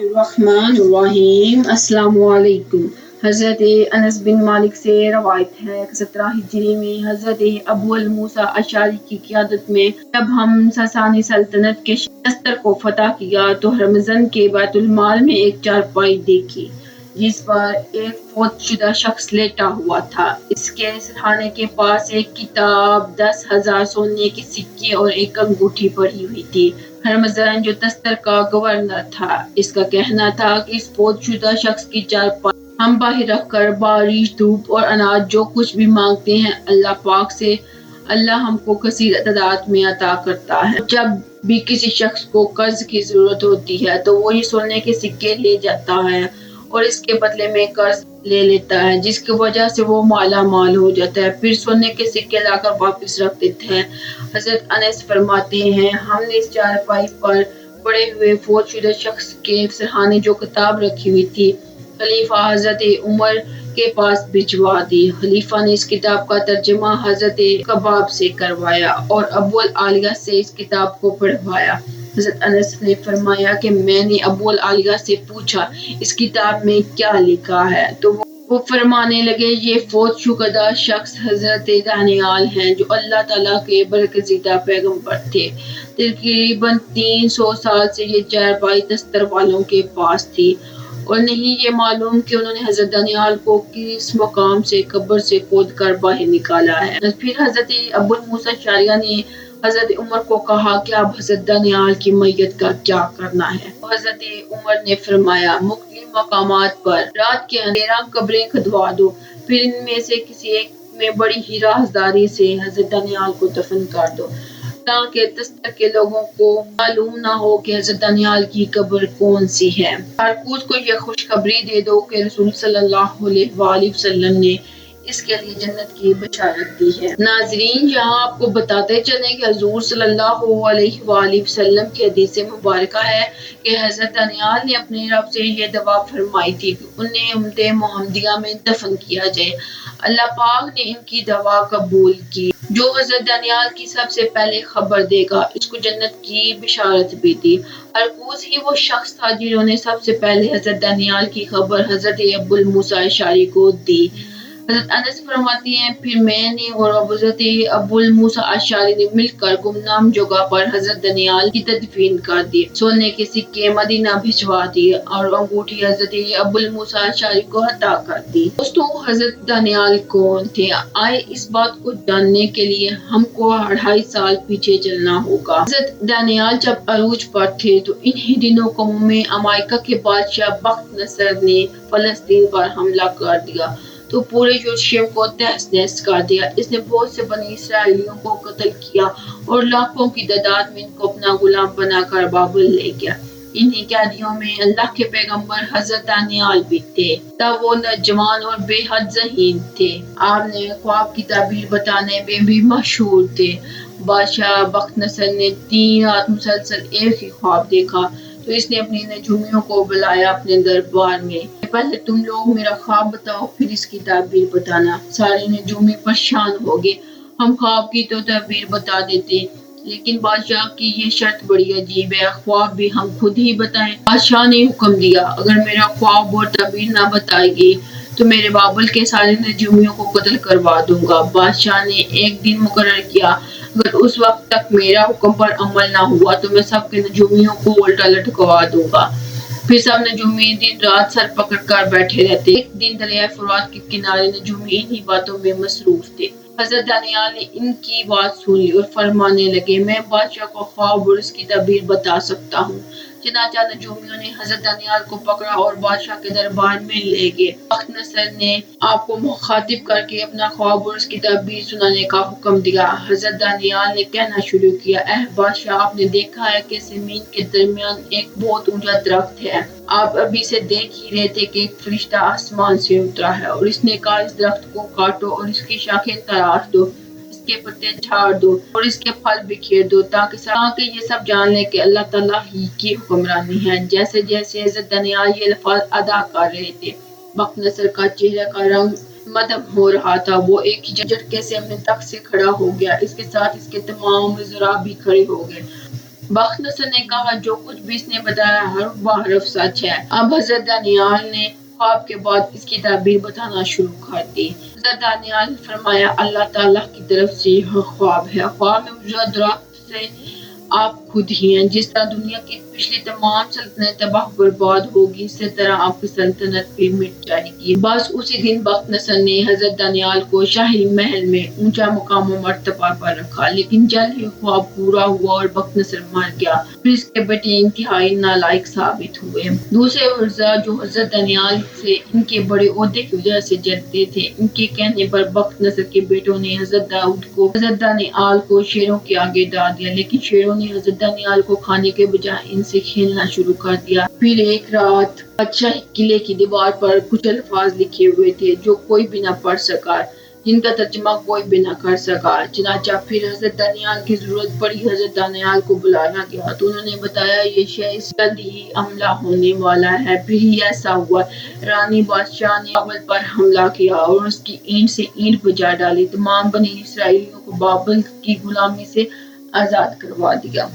बिस्मिल्लाहिर्रहमानिर्रहीम। अस्सलाम वालेकुम। हज़रत अनस बिन मालिक से रवायत है 17 हिजरी में हज़रत अबू अल मूसा अशअरी की क़ियादत में जब हम ससानी सल्तनत के शस्त्र को फतह किया तो हरमज़न के बैतुल माल में एक चारपाई देखी जिस पर एक फौतशुदा शख्स लेटा हुआ था। इसके सिरहाने के पास एक किताब, 10,000 सोने के सिक्के और एक अंगूठी पड़ी हुई थी। हरमज़न जो दस्तर का गवर्नर था, इसका कहना था कि इस फौतशुदा शख्स की चारपाई हम बाहर रखकर बारिश, धूप और अनाज जो कुछ भी मांगते हैं अल्लाह पाक से, अल्लाह हमको कसीर तादाद में अता करता है। जब भी किसी शख्स को कर्ज की जरूरत होती है तो वो ये सोने के सिक्के ले जाता है और इसके बदले में कर्ज ले लेता है, जिसकी वजह से वो माला माल हो जाता है, फिर सोने के सिक्के लाकर वापस रख देते हैं। हज़रत अनस फरमाते हैं, हमने इस चारपाई पर पड़े हुए फौतशुदा शख्स के सिरहाने जो किताब रखी हुई थी खलीफा हज़रत उमर के पास भिजवा दी। खलीफा ने इस किताब का तर्जुमा हज़रत कबाब से करवाया और अबू अल आलिया से इस किताब को पढ़वाया। हज़रत अनस ने फरमाया कि मैंने अबू अल आलिया से पूछा इस किताब में क्या लिखा है, तो वो फरमाने लगे ये फौतशुदा शख्स हज़रत दानियाल हैं जो अल्लाह ताला के बरगज़ीदा पैगंबर थे। तकरीबन 300 साल से ये चारपाई दस्तर वालों के पास थी और नहीं ये मालूम कि उन्होंने हज़रत दानियाल को किस मकाम से कब्र से खोद कर बाहर निकाला है। फिर हज़रत अबू मूसा अशअरी ने हज़रत उमर को कहा कि अब हज़रत दानियाल की मैयत का क्या करना है। हज़रत उमर ने फरमाया मुख्तलिफ मकामात पर रात के अंधेरा कब्रें खुदवा दो, फिर इनमें से किसी एक में बड़ी ही राहदारी से हज़रत दानियाल को दफन कर दो ताकि दस्तर के लोगों को मालूम ना हो कि हज़रत दानियाल की कब्र कौन सी है। कारकूस को यह खुशखबरी दे दो कि रसूल सल्लल्लाहु अलैहि वसल्लम ने इसके लिए जन्नत की बशारत दी है। नाज़रीन, यहाँ आपको बताते चलें कि हुज़ूर सल्लल्लाहु अलैहि वसल्लम की हदीस मुबारका है कि हज़रत दानियाल ने अपने रब से ये दुआ फरमाई थी कि उन्हें उम्मते मोहम्मदिया में दफन किया जाए। अल्लाह पाक ने इनकी दुआ कबूल की। जो हज़रत दानियाल की सबसे पहले खबर देगा इसको जन्नत की बिशारत भी दी। अरकूस ही वो शख्स था जिन्होंने सबसे पहले हज़रत दानियाल की खबर हज़रत अबू मूसा अशअरी को दी। हज़रत अनस फरमाते हैं फिर मैंने और हज़रत अबू मूसा अशअरी ने मिलकर गुमनाम जगह पर हज़रत दानियाल की तदफीन कर दी। सोने के सिक्के मदीना भिजवा दिए और अंगूठी हज़रत अबू मूसा अशअरी को अता कर दी। दोस्तों, हज़रत दानियाल कौन थे? आए इस बात को जानने के लिए हमको 2.5 साल पीछे चलना होगा। हज़रत दानियाल जब अरूज पर थे तो इन्हीं दिनों कौम में अमायका के बादशाह बख्त नसर ने फलस्तीन पर हमला कर दिया तो पूरे यरूशलेम को तहस नहस कर दिया। इसने बहुत से बनी इसराइलियों को कत्ल किया और लाखों की तादाद में इनको अपना गुलाम बनाकर बाबुल ले गया। इन्हीं कैदियों में अल्लाह के पैगंबर हज़रत दानियाल भी थे। तब वो नौजवान और बेहद ज़हीन थे। आपने ख्वाब की ताबीर बताने में भी मशहूर थे। बादशाह बख्त नसर ने 3 रात मुसलसल एक ही ख्वाब देखा तो इसने अपनी नजूमियों को बुलाया अपने दरबार में। पहले तुम लोग मेरा ख्वाब बताओ फिर इसकी ताबीर बताना। सारे नजूमी परेशान हो गए। हम ख्वाब की तो ताबीर बता देते लेकिन बादशाह की ये शर्त बड़ी अजीब है, ख्वाब भी हम खुद ही बताएं। बादशाह ने हुक्म दिया अगर मेरा ख्वाब और ताबीर ना बताएगी तो मेरे बाबुल के सारे नजूमियों को कत्ल करवा दूंगा। बादशाह ने एक दिन मुकर्रर किया, अगर उस वक्त तक मेरा हुक्म पर अमल ना हुआ तो मैं सबके नजूमियों को उल्टा लटकवा दूंगा। फिर सब नजूमी दिन रात सर पकड़ कर बैठे रहते। एक दिन दरिया फुरात के किनारे नजूमी इन्हीं बातों में मसरूफ थे। हज़रत दानियाल ने इनकी बात सुन ली और फरमाने लगे मैं बादशाह को ख्वाब और उसकी ताबीर बता सकता हूँ। चनाचा नजूमियों ने हज़रत दानियाल को पकड़ा और बादशाह के दरबार में ले गए। बख्त नसर ने आपको मुखातिब करके अपना ख्वाब और उसकी ताबीर सुनाने का हुक्म दिया। हज़रत दानियाल ने कहना शुरू किया, ऐ बादशाह, आपने देखा है कि ज़मीन के दरमियान एक बहुत ऊंचा दरख्त है। आप अभी से देख ही रहे थे कि एक फरिश्ता आसमान से उतरा है और इसने कहा इस दरख्त को काटो और इसकी शाखें तराश दो, इसके पत्ते झाड़ दो और इसके फल बिखेर दो ताकि ये सब जान ले कि अल्लाह ताला ही की हुक्मरानी है। जैसे जैसे हज़रत दानियाल ये अल्फाज अदा कर रहे थे बख्त नसर का चेहरा का रंग मदम हो रहा था। वो एक ही झटके से अपने तख्त से खड़ा हो गया। इसके साथ इसके तमाम वज़रा भी खड़े हो गए بخت نصر نے کہا جو کچھ بھی اس نے بتایا حرف بحرف سچ ہے۔ اب حضرت دانیال نے خواب کے بعد اس کی تعبیر بتانا شروع کر دی۔ حضرت دانیال نے فرمایا اللہ تعالیٰ کی طرف سے یہ خواب ہے۔ خواب میں موجودہ درخت سے آپ خود ہی ہیں۔ جس طرح دنیا کی پچھلی تمام سلطنتیں تباہ برباد ہوگی اسی طرح آپ کی سلطنت بھی مٹ جائے گی۔ بس اسی دن بخت نصر نے حضرت دانیال کو شاہی محل میں اونچا مقام و مرتبہ پر رکھا، لیکن جلد ہی خواب پورا ہوا اور بخت نصر مر گیا۔ پھر اس کے بیٹے انتہائی نالائق ثابت ہوئے۔ دوسرے ورثاء جو حضرت دانیال سے ان کے بڑے عہدے کی وجہ سے جلتے تھے، ان کے کہنے پر بخت نصر کے بیٹوں نے حضرت دانیال کو شیروں کے آگے ڈال دیا، لیکن شیروں نے حضرت دانیال کو کھانے کے بجائے ان سے کھیلنا شروع کر دیا۔ پھر ایک رات بادشاہی قلعے کی دیوار پر کچھ الفاظ لکھے ہوئے تھے جو کوئی بھی نہ پڑھ سکا، جن کا ترجمہ کوئی بھی نہ کر سکا۔ چنانچہ پھر حضرت دانیال کی ضرورت پڑی، حضرت دانیال کو بلایا گیا تو انہوں نے بتایا یہ شے جلد ہی حملہ ہونے والا ہے۔ پھر ہی ایسا ہوا، ایرانی بادشاہ نے بابل پر حملہ کیا اور اس کی اینٹ سے اینٹ بجا ڈالی، تمام بنی اسرائیلیوں کو بابل کی غلامی سے آزاد کروا دیا۔